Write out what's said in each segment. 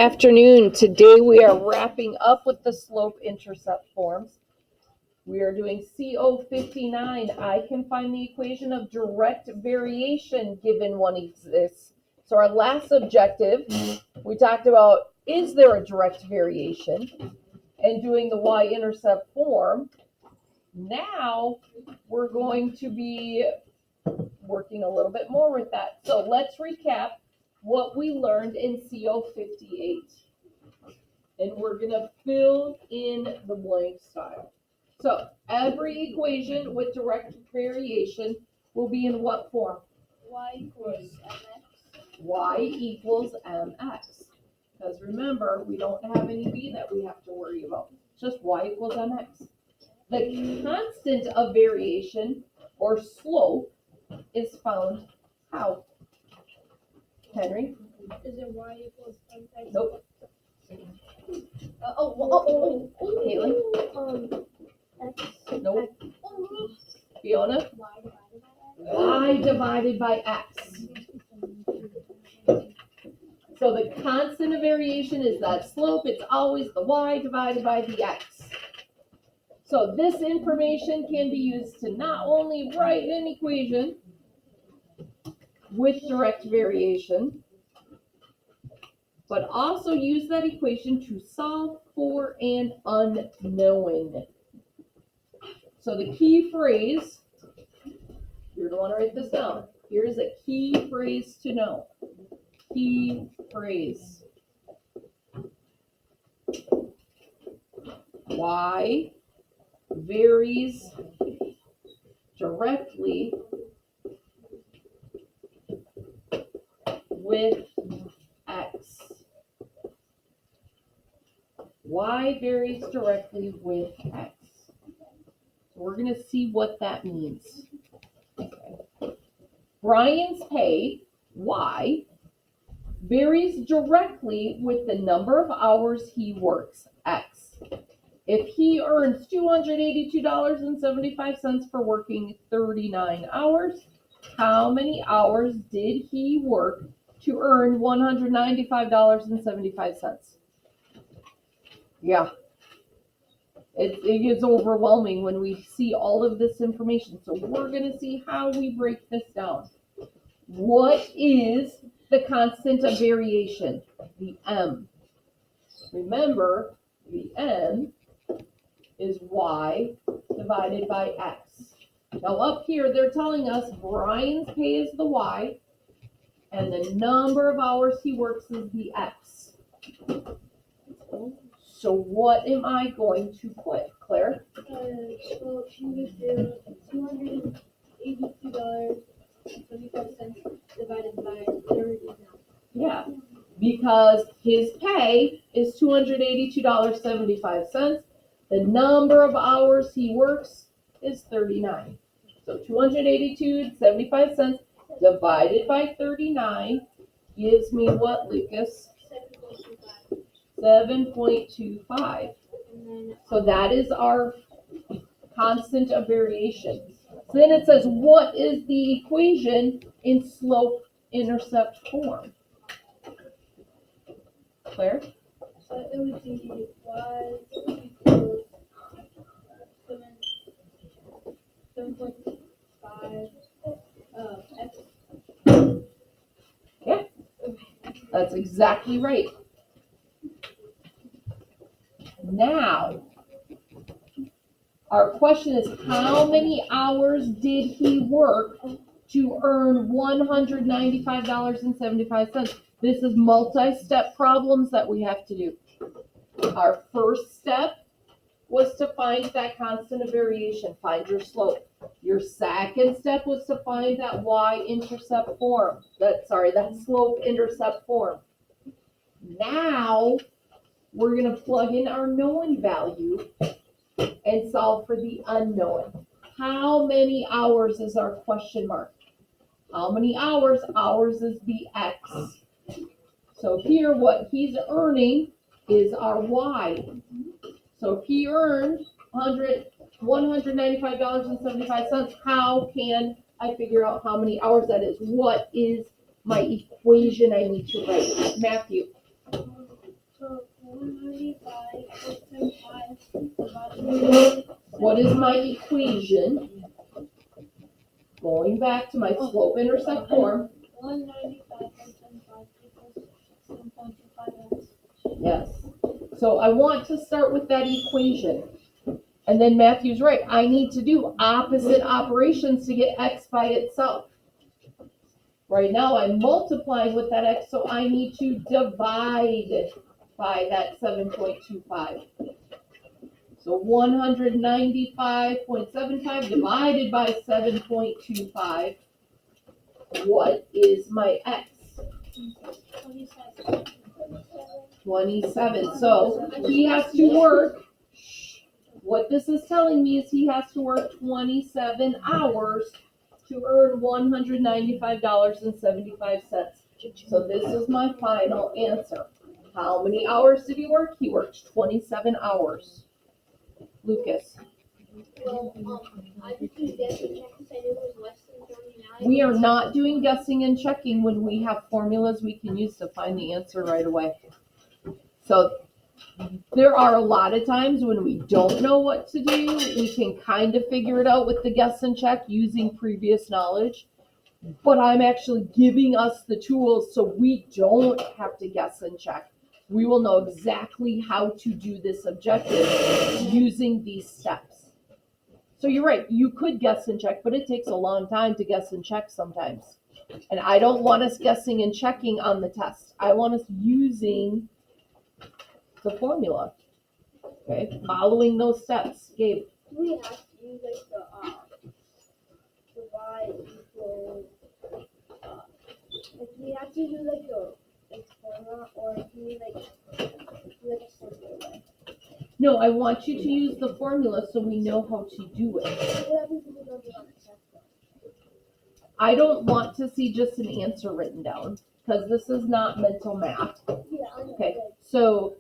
Afternoon. Today we are wrapping up with the slope-intercept forms. We are doing CO59. I can find the equation of direct variation given one exists. So our last objective, we talked about, is there a direct variation? And doing the y-intercept form. Now we're going to be working a little bit more with that. So let's recap what we learned in CO58. And we're going to fill in the blank style. So every equation with direct variation will be in what form? Y equals mx. Y equals mx. Because remember, we don't have any b that we have to worry about. It's just y equals mx. The constant of variation, or slope, is found how? Henry? Is it y equals mx? Nope. Caitlin? X. Nope. Fiona? Y divided by x. So the constant of variation is that slope. It's always the y divided by the x. So this information can be used to not only write an equation with direct variation, but also use that equation to solve for an unknown. So the key phrase, you're going to want to write this down. Here's a key phrase to know. Key phrase. Y varies directly with x. Y varies directly with x. So we're going to see what that means. Okay. Brian's pay, Y, varies directly with the number of hours he works, x. If he earns $282.75 for working 39 hours, how many hours did he work to earn $195.75? Yeah. It gets overwhelming when we see all of this information. So we're going to see how we break this down. What is the constant of variation? The m. Remember, the m is y divided by x. Now up here, they're telling us Brian's pay is the y, and the number of hours he works is the x. So what am I going to put, Claire? So she would do $282.75 divided by 39. Yeah, because his pay is $282.75. The number of hours he works is 39. So $282.75 divided by 39 gives me what, Lucas? 7.25. So that is our constant of variation. So then it says, what is the equation in slope-intercept form? Claire? So it would be y equals 7.5 x. Yeah, that's exactly right. Now, our question is, how many hours did he work to earn $195.75? This is multi-step problems that we have to do. Our first step was to find that constant of variation, find your slope. Your second step was to find that y-intercept form, that slope-intercept form. Now, we're going to plug in our known value and solve for the unknown. How many hours is our question mark? How many hours? Hours is the x. So here, what he's earning is our y. So if he earned $195.75, how can I figure out how many hours that is? What is my equation I need to write? Matthew. What is my equation? Going back to my slope-intercept form. 195.75 equals 7.25x. Yes. So I want to start with that equation. And then Matthew's right. I need to do opposite operations to get x by itself. Right now I'm multiplying with that x, so I need to divide by that 7.25. So 195.75 divided by 7.25. What is my x? 27. So he has to work. What this is telling me is he has to work 27 hours to earn $195.75. So this is my final answer. How many hours did he work? He worked 27 hours. Lucas. Well, I just do guess and check because I knew it was less than 39. We are not doing guessing and checking when we have formulas we can use to find the answer right away. So there are a lot of times when we don't know what to do. We can kind of figure it out with the guess and check using previous knowledge. But I'm actually giving us the tools so we don't have to guess and check. We will know exactly how to do this objective using these steps. So you're right, you could guess and check, but it takes a long time to guess and check sometimes. And I don't want us guessing and checking on the test. I want us using the formula. Okay, following those steps. Gabe. Do we have to use like the y equal, like do we have to do like a formula or do we like do like a simpler way? No, I want you to use the formula so we know how to do it. What happens if we don't do it on the test though? I don't want to see just an answer written down because this is not mental math. Yeah, I know. Okay, so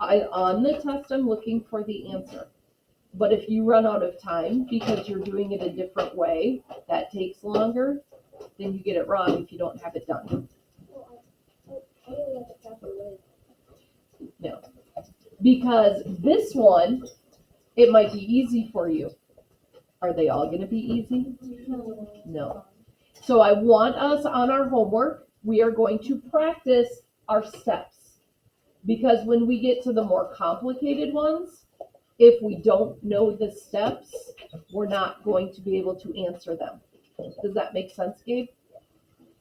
on the test, I'm looking for the answer. But if you run out of time because you're doing it a different way, that takes longer, then you get it wrong if you don't have it done. I don't like the proper way. No. Because this one, it might be easy for you. Are they all going to be easy? No. So I want us on our homework, we are going to practice our steps. Because when we get to the more complicated ones, if we don't know the steps, we're not going to be able to answer them. Does that make sense, Gabe?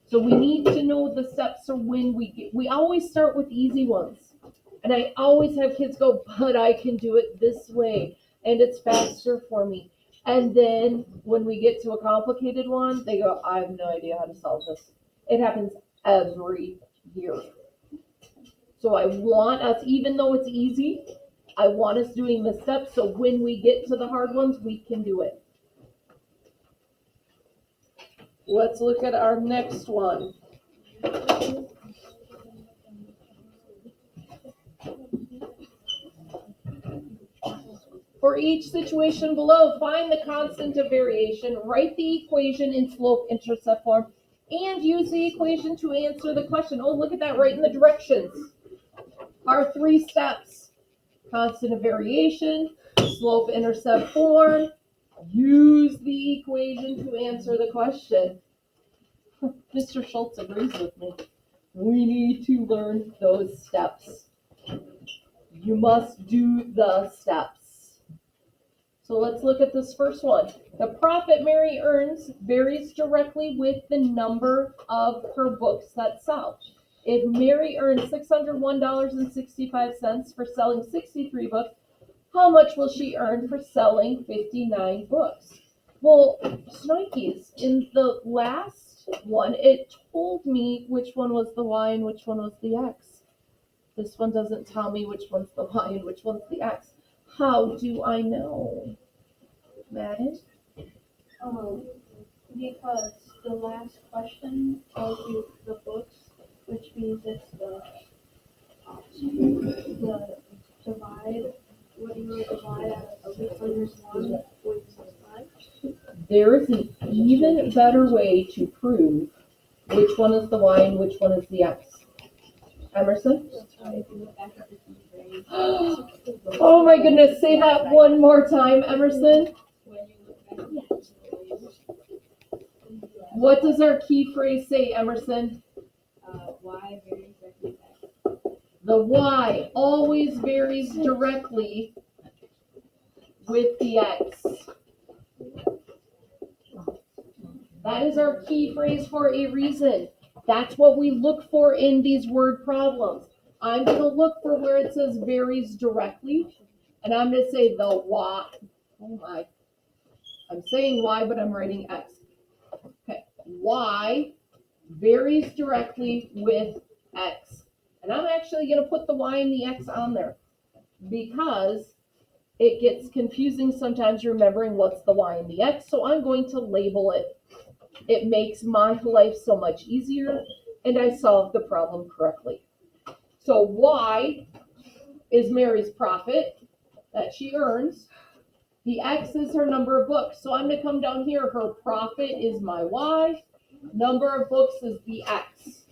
So we need to know the steps so when we always start with easy ones. And I always have kids go, but I can do it this way and it's faster for me. And then when we get to a complicated one, they go, I have no idea how to solve this. It happens every year. So I want us, even though it's easy, I want us doing the steps so when we get to the hard ones, we can do it. Let's look at our next one. For each situation below, find the constant of variation, write the equation in slope-intercept form, and use the equation to answer the question. Oh, look at that, right in the directions. Our 3 steps. Constant of variation, slope-intercept form, use the equation to answer the question. Mr. Schultz agrees with me. We need to learn those steps. You must do the steps. So let's look at this first one. The profit Mary earns varies directly with the number of her books that sell. If Mary earns $601.65 for selling 63 books, how much will she earn for selling 59 books? Well, Snikes, in the last one, it told me which one was the Y and which one was the X. This one doesn't tell me which one's the Y and which one's the X. How do I know? Madden? Because the last question tells you the books, which means it's the divide. What do you divide out of which one is 1.65? There is an even better way to prove which one is the Y and which one is the X. Emerson? Oh my goodness, say that one more time, Emerson. What does our key phrase say, Emerson? Y varies directly with X. The y always varies directly with the x. That is our key phrase for a reason. That's what we look for in these word problems. I'm going to look for where it says varies directly, and I'm going to say the y. Oh my. I'm saying y, but I'm writing x. Okay. Y varies directly with x. And I'm actually going to put the y and the x on there because it gets confusing sometimes remembering what's the y and the x. So I'm going to label it. It makes my life so much easier, and I solved the problem correctly. So y is Mary's profit that she earns. The x is her number of books. So I'm going to come down here. Her profit is my y. Number of books is the x.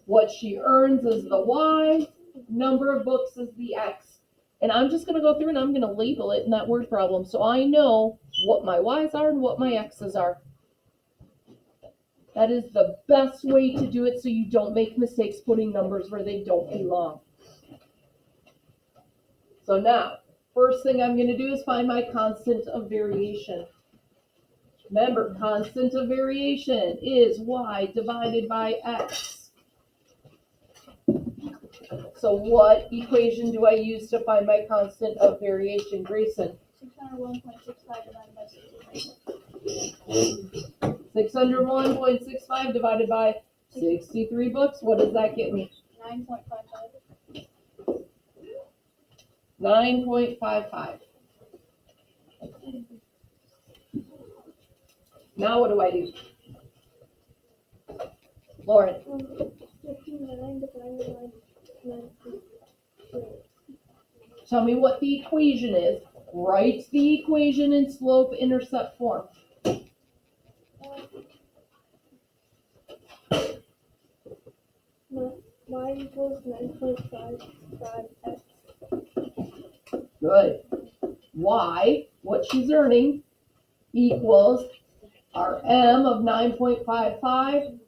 What she earns is the y. Number of books is the x. And I'm just going to go through and I'm going to label it in that word problem so I know what my y's are and what my x's are. That is the best way to do it so you don't make mistakes putting numbers where they don't belong. So now, first thing I'm going to do is find my constant of variation. Remember, constant of variation is y divided by x. So what equation do I use to find my constant of variation, Grayson? 601.65 divided by 601.65 divided by 63 books. What does that get me? 9.55. 9.55. Now what do I do? Lauren. 59 divided by 9. Tell me what the equation is. Write the equation in slope-intercept form. Y equals 9.55 x. Good. Y, what she's earning, equals our m of 9.55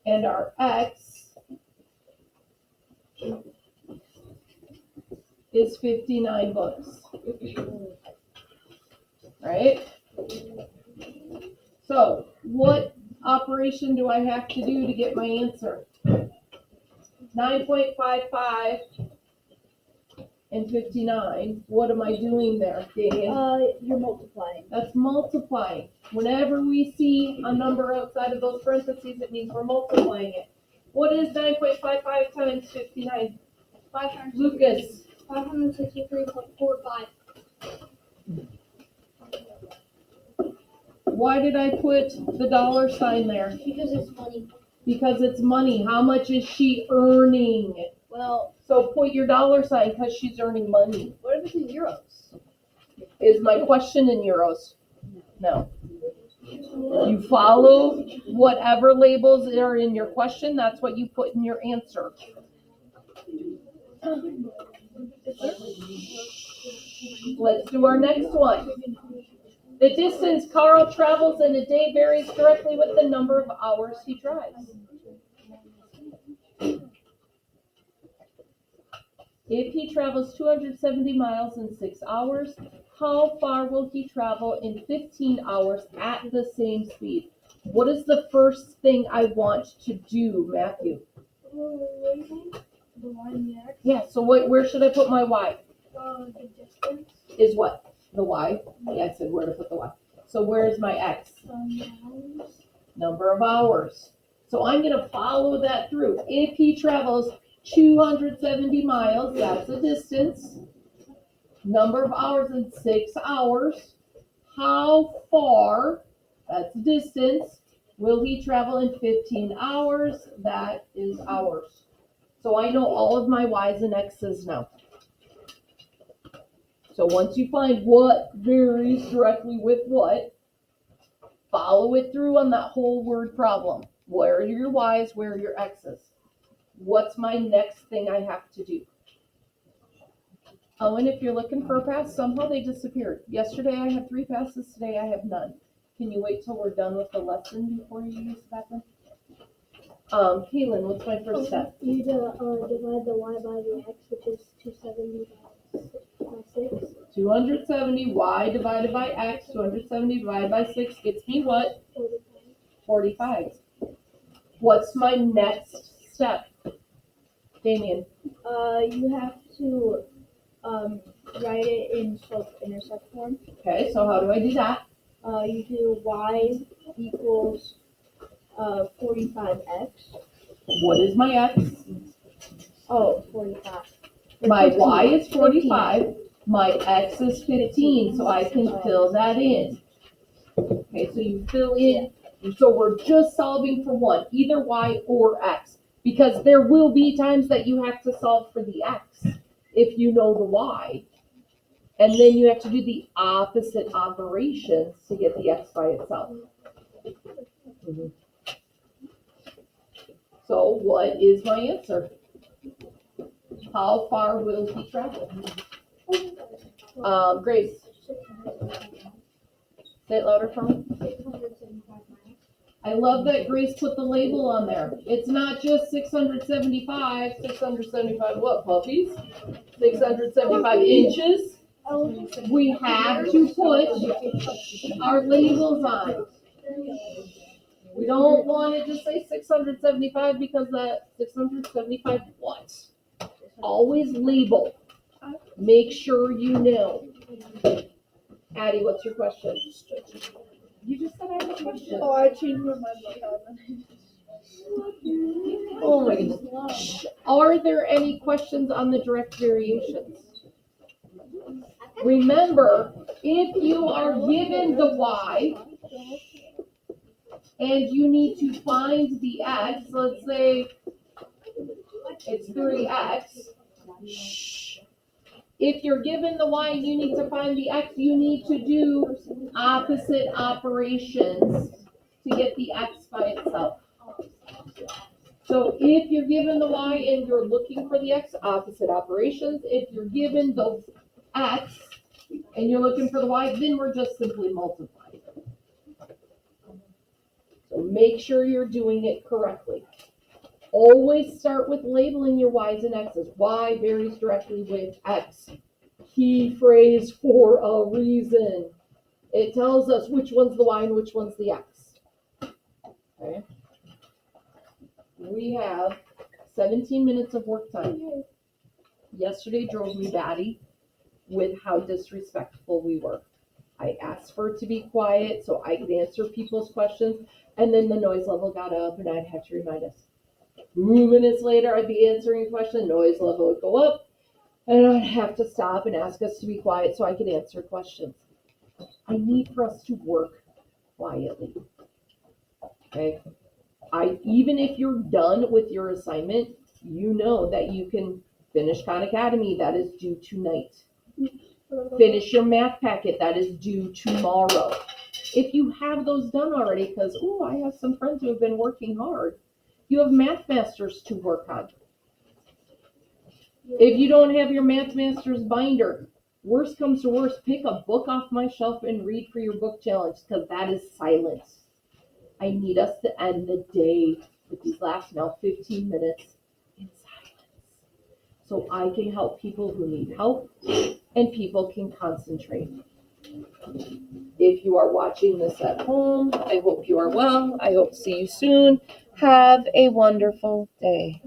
and our x is 59 books. Right? So, what operation do I have to do to get my answer? 9.55 and 59. What am I doing there, Dave? You're multiplying. That's multiplying. Whenever we see a number outside of those parentheses, it means we're multiplying it. What is 9.55 times 59? Lucas. 563.45. Why did I put the dollar sign there? Because it's money. Because it's money. How much is she earning? Well, So put your dollar sign because she's earning money. what if it's in euros? Is my question in euros? No. You follow whatever labels are in your question. That's what you put in your answer. Let's do our next one. The distance Carl travels in a day varies directly with the number of hours he drives. If he travels 270 miles in 6 hours, how far will he travel in 15 hours at the same speed? What is the first thing I want to do, Matthew? The y and the x. Yeah, so where should I put my y? The distance. Is what? The y? Yeah, I said where to put the y. So where is my x? Number of hours. So I'm going to follow that through. If he travels 270 miles, that's a distance. Number of hours in 6 hours. How far, that's distance, will he travel in 15 hours? That is hours. So I know all of my y's and x's now. So once you find what varies directly with what, follow it through on that whole word problem. Where are your y's? Where are your x's? What's my next thing I have to do? Oh, and if you're looking for a pass, somehow they disappeared. Yesterday I had 3 passes, today I have none. Can you wait till we're done with the lesson before you use the bathroom? Kaylin, what's my first step? You divide the y by the x, which is 270 by 6. 270 y divided by x, 270 divided by 6 gets me what? 45. What's my next step? Damien. You have to write it in slope-intercept form. Okay, so how do I do that? You do y equals 45x. What is my x? Oh, 45. My y is 45. My x is 15, so I can fill that in. Okay, so you fill in. So we're just solving for one, either y or x, because there will be times that you have to solve for the x if you know the y. And then you have to do the opposite operations to get the x by itself. So what is my answer? How far will he travel? Grace, say it louder for me. 675 miles. I love that Grace put the label on there. It's not just 675. 675 what, puppies? 675 inches. We have to put our labels on. We don't want to just say 675 because that 675 what? Always label. Make sure you know. Addie, what's your question? You just said I have a question. Oh, I changed my mind. Oh my goodness. Are there any questions on the direct variations? Remember, if you are given the y and you need to find the x, let's say it's 3x. If you're given the y and you need to find the x, you need to do opposite operations to get the x by itself. So if you're given the y and you're looking for the x, opposite operations. If you're given the x and you're looking for the y, then we're just simply multiplying. So make sure you're doing it correctly. Always start with labeling your y's and x's. Y varies directly with x. Key phrase for a reason. It tells us which one's the y and which one's the x. Okay. We have 17 minutes of work time. Yesterday drove me batty with how disrespectful we were. I asked for it to be quiet so I could answer people's questions, and then the noise level got up and I'd have to remind us. 2 minutes later, I'd be answering a question, noise level would go up, and I'd have to stop and ask us to be quiet so I could answer questions. I need for us to work quietly. Okay? Even if you're done with your assignment, you know that you can finish Khan Academy, that is due tonight. Finish your math packet, that is due tomorrow. If you have those done already, because, I have some friends who have been working hard, you have Math Masters to work on. If you don't have your Math Masters binder, worst comes to worst, pick a book off my shelf and read for your book challenge, because that is silence. I need us to end the day with these last now 15 minutes in silence, so I can help people who need help and people can concentrate. If you are watching this at home, I hope you are well. I hope to see you soon. Have a wonderful day.